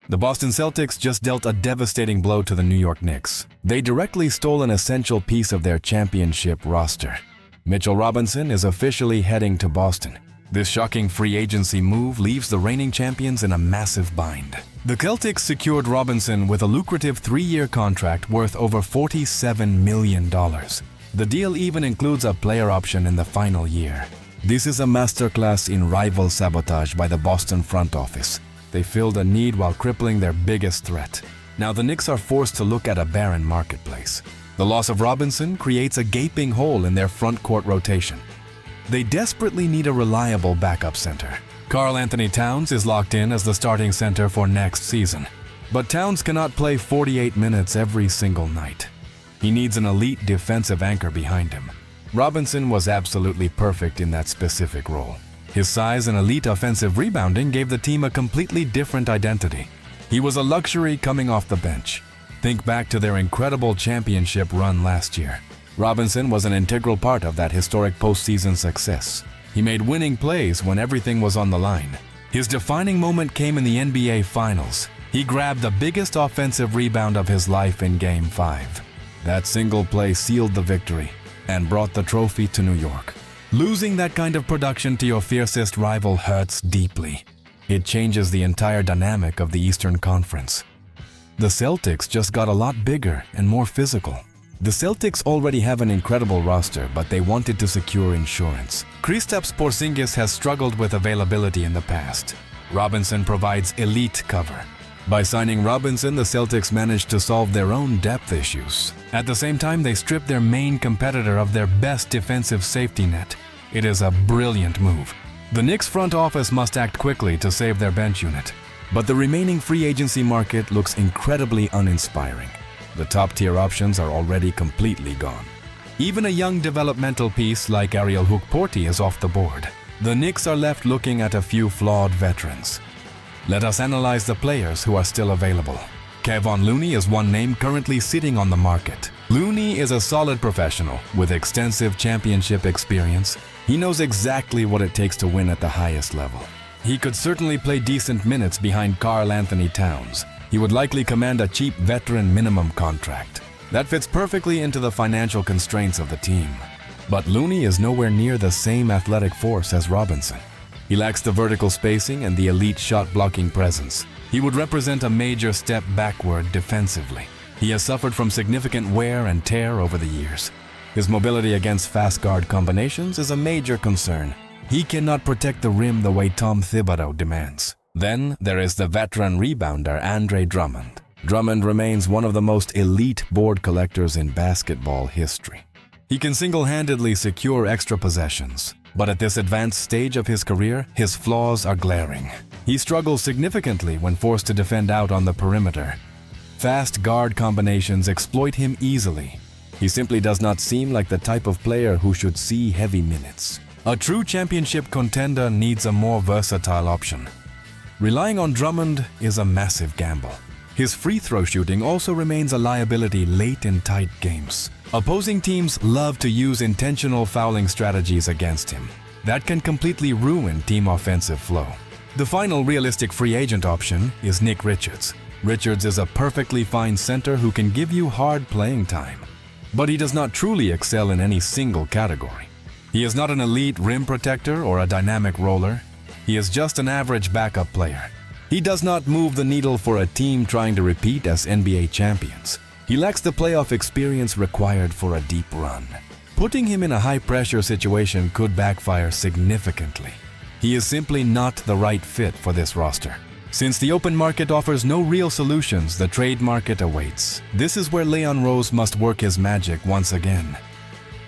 The Boston Celtics just dealt a devastating blow to the New York Knicks. They directly stole an essential piece of their championship roster. Mitchell Robinson is officially heading to Boston. This shocking free agency move leaves the reigning champions in a massive bind. The Celtics secured Robinson with a lucrative 3-year contract worth over $47 million. The deal even includes a player option in the final year. This is a masterclass in rival sabotage by the Boston front office. They filled a need while crippling their biggest threat. Now the Knicks are forced to look at a barren marketplace. The loss of Robinson creates a gaping hole in their front court rotation. They desperately need a reliable backup center. Karl Anthony Towns is locked in as the starting center for next season. But Towns cannot play 48 minutes every single night. He needs an elite defensive anchor behind him. Robinson was absolutely perfect in that specific role. His size and elite offensive rebounding gave the team a completely different identity. He was a luxury coming off the bench. Think back to their incredible championship run last year. Robinson was an integral part of that historic postseason success. He made winning plays when everything was on the line. His defining moment came in the NBA Finals. He grabbed the biggest offensive rebound of his life in Game 5. That single play sealed the victory and brought the trophy to New York. Losing that kind of production to your fiercest rival hurts deeply. It changes the entire dynamic of the Eastern Conference. The Celtics just got a lot bigger and more physical. The Celtics already have an incredible roster, but they wanted to secure insurance. Kristaps Porzingis has struggled with availability in the past. Robinson provides elite cover. By signing Robinson, the Celtics managed to solve their own depth issues. At the same time, they stripped their main competitor of their best defensive safety net. It is a brilliant move. The Knicks front office must act quickly to save their bench unit. But the remaining free agency market looks incredibly uninspiring. The top-tier options are already completely gone. Even a young developmental piece like Ariel Hook-Porty is off the board. The Knicks are left looking at a few flawed veterans. Let us analyze the players who are still available. Kevon Looney is one name currently sitting on the market. Looney is a solid professional with extensive championship experience. He knows exactly what it takes to win at the highest level. He could certainly play decent minutes behind Karl Anthony Towns. He would likely command a cheap veteran minimum contract. That fits perfectly into the financial constraints of the team. But Looney is nowhere near the same athletic force as Robinson. He lacks the vertical spacing and the elite shot-blocking presence. He would represent a major step backward defensively. He has suffered from significant wear and tear over the years. His mobility against fast guard combinations is a major concern. He cannot protect the rim the way Tom Thibodeau demands. Then there is the veteran rebounder Andre Drummond. Drummond remains one of the most elite board collectors in basketball history. He can single-handedly secure extra possessions. But at this advanced stage of his career, his flaws are glaring. He struggles significantly when forced to defend out on the perimeter. Fast guard combinations exploit him easily. He simply does not seem like the type of player who should see heavy minutes. A true championship contender needs a more versatile option. Relying on Drummond is a massive gamble. His free throw shooting also remains a liability late in tight games. Opposing teams love to use intentional fouling strategies against him. That can completely ruin team offensive flow. The final realistic free agent option is Nick Richards. Richards is a perfectly fine center who can give you hard playing time. But he does not truly excel in any single category. He is not an elite rim protector or a dynamic roller. He is just an average backup player. He does not move the needle for a team trying to repeat as NBA champions. He lacks the playoff experience required for a deep run. Putting him in a high-pressure situation could backfire significantly. He is simply not the right fit for this roster. Since the open market offers no real solutions, the trade market awaits. This is where Leon Rose must work his magic once again.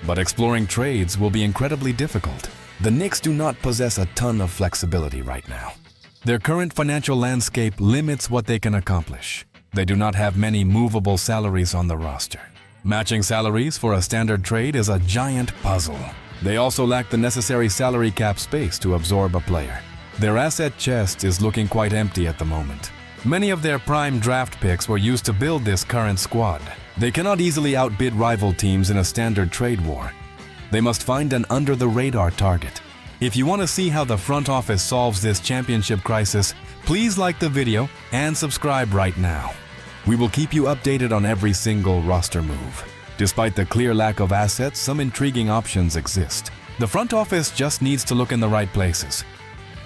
But exploring trades will be incredibly difficult. The Knicks do not possess a ton of flexibility right now. Their current financial landscape limits what they can accomplish. They do not have many movable salaries on the roster. Matching salaries for a standard trade is a giant puzzle. They also lack the necessary salary cap space to absorb a player. Their asset chest is looking quite empty at the moment. Many of their prime draft picks were used to build this current squad. They cannot easily outbid rival teams in a standard trade war. They must find an under-the-radar target. If you want to see how the front office solves this championship crisis, Please like the video and subscribe right now. We will keep you updated on every single roster move. Despite the clear lack of assets, some intriguing options exist. The front office just needs to look in the right places.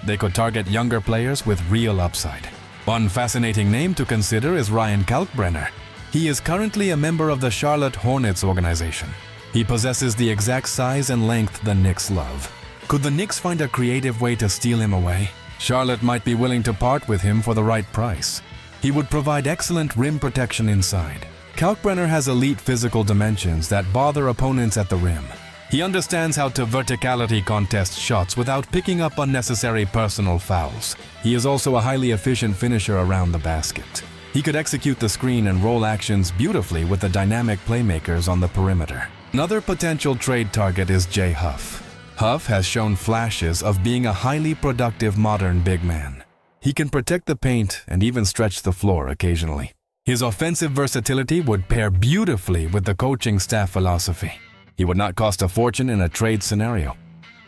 They could target younger players with real upside. One fascinating name to consider is Ryan Kalkbrenner. He is currently a member of the Charlotte Hornets organization. He possesses the exact size and length the Knicks love. Could the Knicks find a creative way to steal him away? Charlotte might be willing to part with him for the right price. He would provide excellent rim protection inside. Kalkbrenner has elite physical dimensions that bother opponents at the rim. He understands how to verticality contest shots without picking up unnecessary personal fouls. He is also a highly efficient finisher around the basket. He could execute the screen and roll actions beautifully with the dynamic playmakers on the perimeter. Another potential trade target is Jay Huff. Huff has shown flashes of being a highly productive modern big man. He can protect the paint and even stretch the floor occasionally. His offensive versatility would pair beautifully with the coaching staff philosophy. He would not cost a fortune in a trade scenario.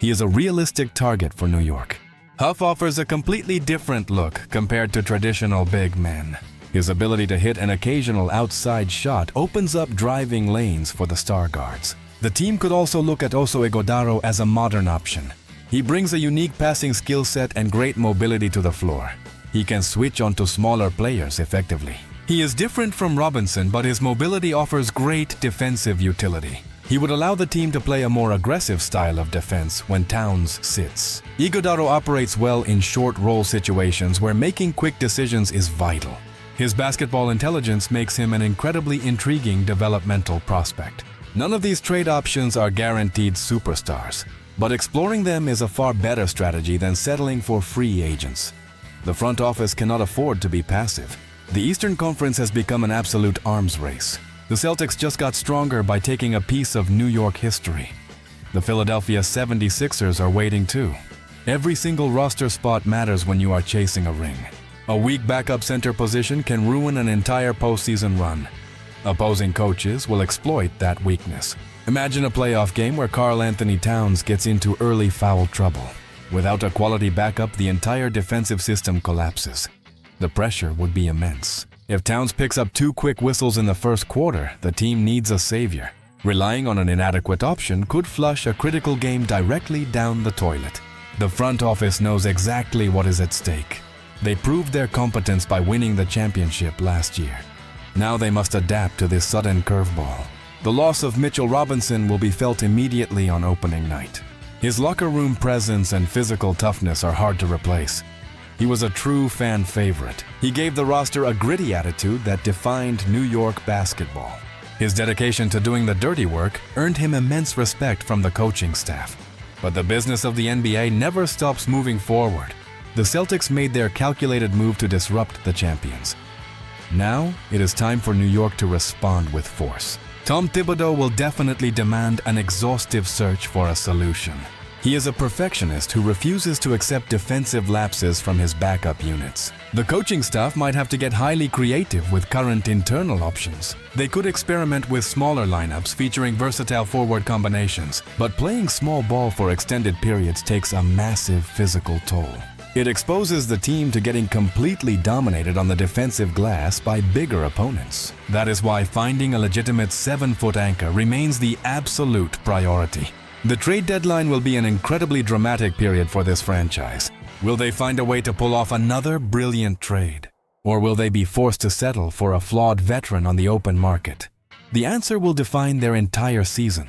He is a realistic target for New York. Huff offers a completely different look compared to traditional big men. His ability to hit an occasional outside shot opens up driving lanes for the star guards. The team could also look at Oso Ighodaro as a modern option. He brings a unique passing skill set and great mobility to the floor. He can switch onto smaller players effectively. He is different from Robinson, but his mobility offers great defensive utility. He would allow the team to play a more aggressive style of defense when Towns sits. Ighodaro operates well in short roll situations where making quick decisions is vital. His basketball intelligence makes him an incredibly intriguing developmental prospect. None of these trade options are guaranteed superstars, but exploring them is a far better strategy than settling for free agents. The front office cannot afford to be passive. The Eastern Conference has become an absolute arms race. The Celtics just got stronger by taking a piece of New York history. The Philadelphia 76ers are waiting too. Every single roster spot matters when you are chasing a ring. A weak backup center position can ruin an entire postseason run. Opposing coaches will exploit that weakness. Imagine a playoff game where Karl Anthony Towns gets into early foul trouble. Without a quality backup, the entire defensive system collapses. The pressure would be immense. If Towns picks up 2 quick whistles in the first quarter, the team needs a savior. Relying on an inadequate option could flush a critical game directly down the toilet. The front office knows exactly what is at stake. They proved their competence by winning the championship last year. Now they must adapt to this sudden curveball. The loss of Mitchell Robinson will be felt immediately on opening night. His locker room presence and physical toughness are hard to replace. He was a true fan favorite. He gave the roster a gritty attitude that defined New York basketball. His dedication to doing the dirty work earned him immense respect from the coaching staff. But the business of the NBA never stops moving forward. The Celtics made their calculated move to disrupt the champions. Now, it is time for New York to respond with force. Tom Thibodeau will definitely demand an exhaustive search for a solution. He is a perfectionist who refuses to accept defensive lapses from his backup units. The coaching staff might have to get highly creative with current internal options. They could experiment with smaller lineups featuring versatile forward combinations, but playing small ball for extended periods takes a massive physical toll. It exposes the team to getting completely dominated on the defensive glass by bigger opponents. That is why finding a legitimate 7-foot anchor remains the absolute priority. The trade deadline will be an incredibly dramatic period for this franchise. Will they find a way to pull off another brilliant trade? Or will they be forced to settle for a flawed veteran on the open market? The answer will define their entire season.